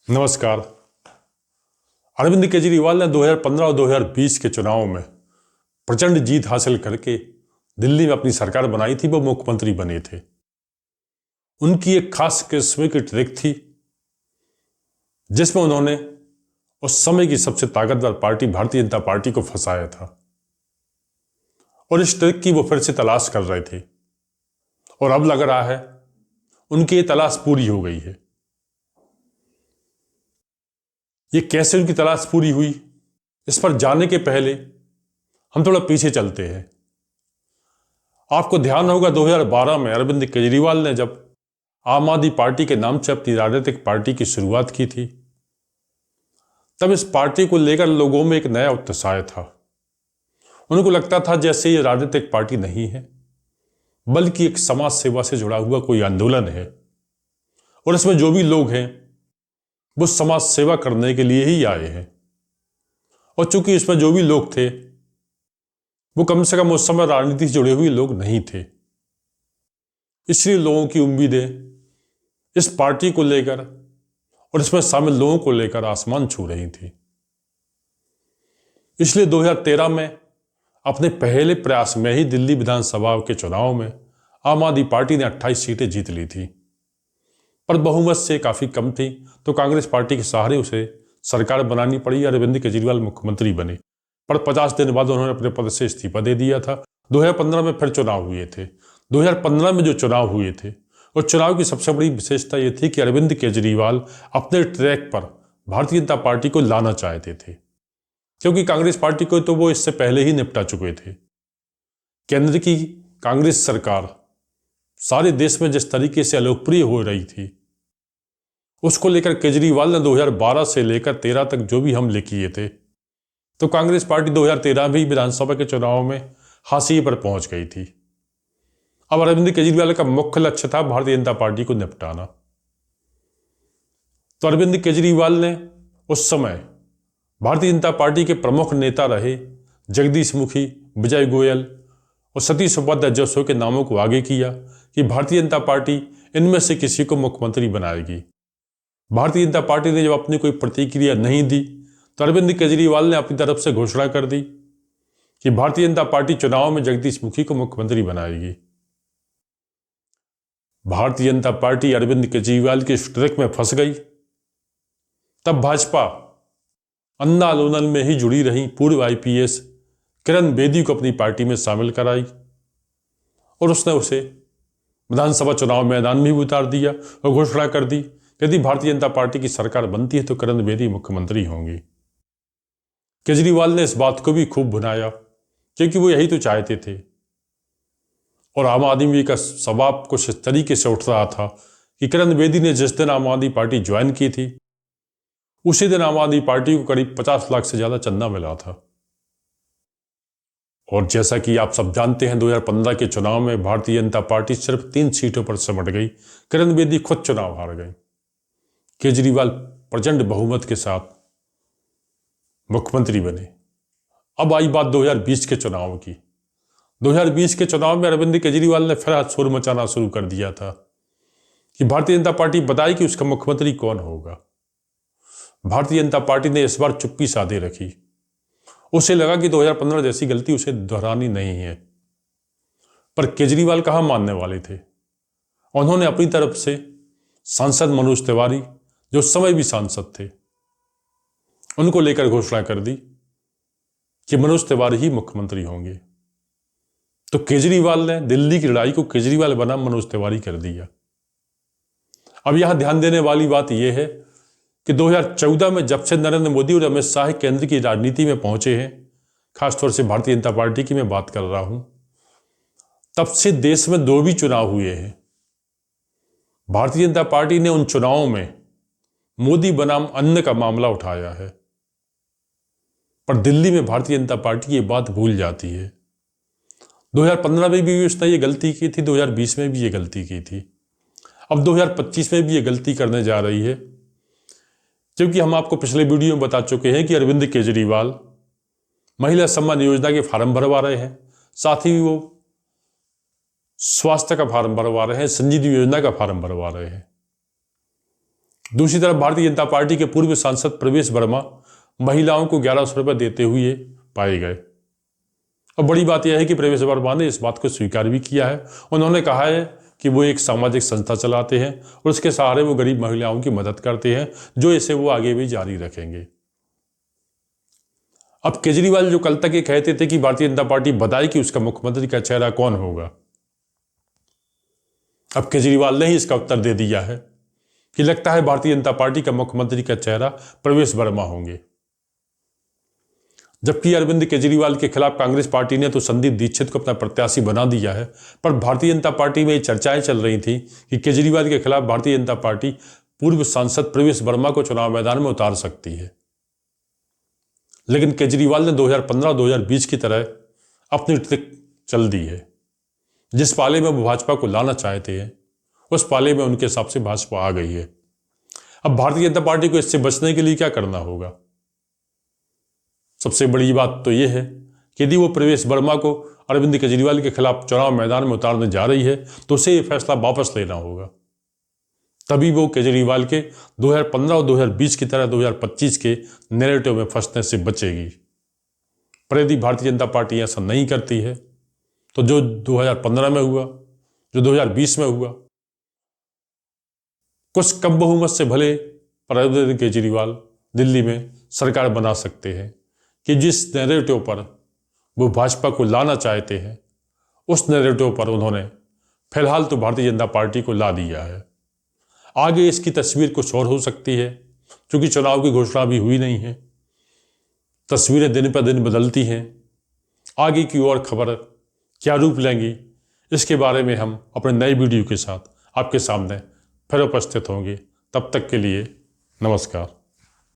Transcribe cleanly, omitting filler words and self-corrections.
नमस्कार। अरविंद केजरीवाल ने 2015 और 2020 के चुनाव में प्रचंड जीत हासिल करके दिल्ली में अपनी सरकार बनाई थी। वो मुख्यमंत्री बने थे। उनकी एक खास किस्म की ट्रिक थी जिसमें उन्होंने उस समय की सबसे ताकतवर पार्टी भारतीय जनता पार्टी को फंसाया था और इस ट्रिक की वो फिर से तलाश कर रहे थे और अब लग रहा है उनकी ये तलाश पूरी हो गई है। ये कैसे उनकी तलाश पूरी हुई, इस पर जानने के पहले हम थोड़ा पीछे चलते हैं। आपको ध्यान होगा 2012 में अरविंद केजरीवाल ने जब आम आदमी पार्टी के नाम से अपनी राजनीतिक पार्टी की शुरुआत की थी, तब इस पार्टी को लेकर लोगों में एक नया उत्साह था। उनको लगता था जैसे ये राजनीतिक पार्टी नहीं है बल्कि एक समाज सेवा से जुड़ा हुआ कोई आंदोलन है और इसमें जो भी लोग हैं वो समाज सेवा करने के लिए ही आए हैं। और चूंकि इसमें जो भी लोग थे वो कम से कम उस समय राजनीति से जुड़े हुए लोग नहीं थे, इसलिए लोगों की उम्मीदें इस पार्टी को लेकर और इसमें शामिल लोगों को लेकर आसमान छू रही थी। इसलिए 2013 में अपने पहले प्रयास में ही दिल्ली विधानसभा के चुनाव में आम आदमी पार्टी ने 28 सीटें जीत ली थी, पर बहुमत से काफी कम थी, तो कांग्रेस पार्टी के सहारे उसे सरकार बनानी पड़ी। अरविंद केजरीवाल मुख्यमंत्री बने, पर 50 दिन बाद उन्होंने अपने पद से इस्तीफा दे दिया था। 2015 में फिर चुनाव हुए थे। 2015 में जो चुनाव हुए थे और चुनाव की सबसे बड़ी विशेषता यह थी कि अरविंद केजरीवाल अपने ट्रैक पर भारतीय जनता पार्टी को लाना चाहते थे, क्योंकि कांग्रेस पार्टी को तो वो इससे पहले ही निपटा चुके थे। केंद्र की कांग्रेस सरकार सारे देश में जिस तरीके से अलोकप्रिय हो रही थी, उसको लेकर केजरीवाल ने 2012 से लेकर 13 तक जो भी हमले किए थे, तो कांग्रेस पार्टी 2013 भी विधानसभा के चुनाव में हाशिए पर पहुंच गई थी। अब अरविंद केजरीवाल का मुख्य लक्ष्य था भारतीय जनता पार्टी को निपटाना। तो अरविंद केजरीवाल ने उस समय भारतीय जनता पार्टी के प्रमुख नेता रहे जगदीश मुखी, विजय गोयल और सतीश उपाध्याय के नामों को आगे किया कि भारतीय जनता पार्टी इनमें से किसी को मुख्यमंत्री बनाएगी। भारतीय जनता पार्टी ने जब अपनी कोई प्रतिक्रिया नहीं दी तो अरविंद केजरीवाल ने अपनी तरफ से घोषणा कर दी कि भारतीय जनता पार्टी चुनाव में जगदीश मुखी को मुख्यमंत्री बनाएगी। भारतीय जनता पार्टी अरविंद केजरीवाल की ट्रिक में फंस गई। तब भाजपा अन्ना आंदोलन में ही जुड़ी रही पूर्व आईपीएस किरण बेदी को अपनी पार्टी में शामिल कराई और उसने उसे विधानसभा चुनाव मैदान में भी उतार दिया और घोषणा कर दी यदि भारतीय जनता पार्टी की सरकार बनती है तो किरण बेदी मुख्यमंत्री होंगी। केजरीवाल ने इस बात को भी खूब भुनाया क्योंकि वो यही तो चाहते थे और आम आदमी का स्वभाव कुछ इस तरीके से उठ रहा था कि किरण बेदी ने जिस दिन आम आदमी पार्टी ज्वाइन की थी उसी दिन आम आदमी पार्टी को करीब 50 लाख से ज्यादा चंदा मिला था। और जैसा कि आप सब जानते हैं 2015 के चुनाव में भारतीय जनता पार्टी सिर्फ 3 सीटों पर सिमट गई। किरण बेदी खुद चुनाव हार गई। केजरीवाल प्रचंड बहुमत के साथ मुख्यमंत्री बने। अब आई बात 2020 के चुनाव की। 2020 के चुनाव में अरविंद केजरीवाल ने फिर शोर मचाना शुरू कर दिया था कि भारतीय जनता पार्टी बताई कि उसका मुख्यमंत्री कौन होगा। भारतीय जनता पार्टी ने इस बार चुप्पी साधे रखी। उसे लगा कि 2015 जैसी गलती उसे दोहरानी नहीं है, पर केजरीवाल कहां मानने वाले थे। उन्होंने अपनी तरफ से सांसद मनोज तिवारी, जो उस समय भी सांसद थे, उनको लेकर घोषणा कर दी कि मनोज तिवारी ही मुख्यमंत्री होंगे। तो केजरीवाल ने दिल्ली की लड़ाई को केजरीवाल बनाम मनोज तिवारी कर दिया। अब यहां ध्यान देने वाली बात यह है कि 2014 में जब से नरेंद्र मोदी और अमित शाह केंद्र की राजनीति में पहुंचे हैं, खासतौर से भारतीय जनता पार्टी की मैं बात कर रहा हूं, तब से देश में 2 भी चुनाव हुए हैं। भारतीय जनता पार्टी ने उन चुनावों में मोदी बनाम अन्न का मामला उठाया है, पर दिल्ली में भारतीय जनता पार्टी ये बात भूल जाती है। 2015 में भी उसने ये गलती की थी, 2020 में भी ये गलती की थी, अब 2025 में भी ये गलती करने जा रही है, क्योंकि हम आपको पिछले वीडियो में बता चुके हैं कि अरविंद केजरीवाल महिला सम्मान योजना के फार्म भरवा रहे हैं, साथ ही वो स्वास्थ्य का फार्म भरवा रहे हैं, संजीवनी योजना का फार्म भरवा रहे हैं। दूसरी तरफ भारतीय जनता पार्टी के पूर्व सांसद प्रवेश वर्मा महिलाओं को 1100 रुपये देते हुए पाए गए। अब बड़ी बात यह है कि प्रवेश वर्मा ने इस बात को स्वीकार भी किया है। उन्होंने कहा है कि वो एक सामाजिक संस्था चलाते हैं और उसके सहारे वो गरीब महिलाओं की मदद करते हैं, जो इसे वो आगे भी जारी रखेंगे। अब केजरीवाल जो कल तक ये कहते थे कि भारतीय जनता पार्टी बताए कि उसका मुख्यमंत्री का चेहरा कौन होगा, अब केजरीवाल ने ही इसका उत्तर दे दिया है कि लगता है भारतीय जनता पार्टी का मुख्यमंत्री का चेहरा प्रवेश वर्मा होंगे। जबकि अरविंद केजरीवाल के खिलाफ कांग्रेस पार्टी ने तो संदीप दीक्षित को अपना प्रत्याशी बना दिया है, पर भारतीय जनता पार्टी में ये चर्चाएं चल रही थी कि केजरीवाल के खिलाफ भारतीय जनता पार्टी पूर्व सांसद प्रवेश वर्मा को चुनाव मैदान में उतार सकती है। लेकिन केजरीवाल ने 2015-2020 की तरह अपनी ट्रिक चल दी है। जिस पाले में वो भाजपा को लाना चाहते हैं, उस पाले में उनके हिसाब से भाजपा आ गई है। अब भारतीय जनता पार्टी को इससे बचने के लिए क्या करना होगा? सबसे बड़ी बात तो यह है कि यदि वो प्रवेश वर्मा को अरविंद केजरीवाल के खिलाफ चुनाव मैदान में उतारने जा रही है, तो उसे ये फैसला वापस लेना होगा। तभी वो केजरीवाल के 2015 और 2020 की तरह 2025 के नैरेटिव में फंसने से बचेगी। पर यदि भारतीय जनता पार्टी ऐसा नहीं करती है, तो जो 2015 में हुआ, जो 2020 में हुआ, कुछ कम बहुमत से भले पर अरविंद केजरीवाल दिल्ली में सरकार बना सकते हैं कि जिस नैरेटिव पर वो भाजपा को लाना चाहते हैं, उस नैरेटिव पर उन्होंने फिलहाल तो भारतीय जनता पार्टी को ला दिया है। आगे इसकी तस्वीर कुछ और हो सकती है, क्योंकि चुनाव की घोषणा भी हुई नहीं है। तस्वीरें दिन पर दिन बदलती हैं। आगे की और खबर क्या रूप लेंगी, इसके बारे में हम अपने नए वीडियो के साथ आपके सामने फिर उपस्थित होंगे। तब तक के लिए नमस्कार।